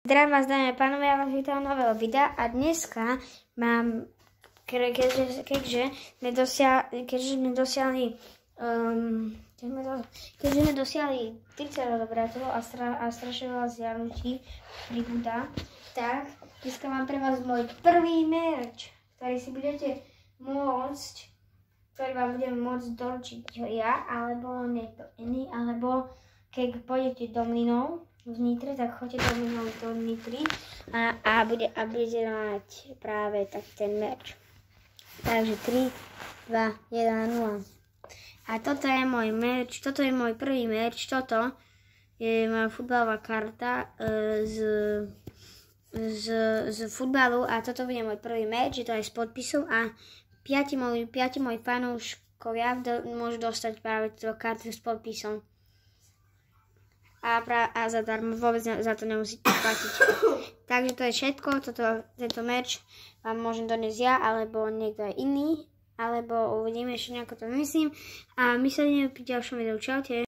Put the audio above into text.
Zdravím vás, dámy a pánovi, ja vás vítam nového videa a dneska mám, keďže sme dosiahli 30 odobrateľov a strašne veľa zjarnutí pribúda, tak dneska mám pre vás môj prvý merch, ktorý si budete môcť, ktorý vám budem môcť doručiť ja, alebo niekto iný, alebo keď pôjdete do Mlynov v Nitre, tak choďte do Nitry a budete mať práve tak ten merch. Takže 3, 2, 1, 0. A toto je môj merch, toto je môj prvý merch, toto je moja futbalová karta z futbalu a toto bude môj prvý merch, je to aj s podpisom a 5 moji fanúškovia môžu dostať práve túto kartu s podpisom. A zadarmo, vôbec za to nemusíte platiť. Takže to je všetko, tento merch vám môžem doniesť ja, alebo niekto aj iný, alebo uvidíme ešte nejako to myslím. A my sa ideme pri ďalšom videu. Čaute.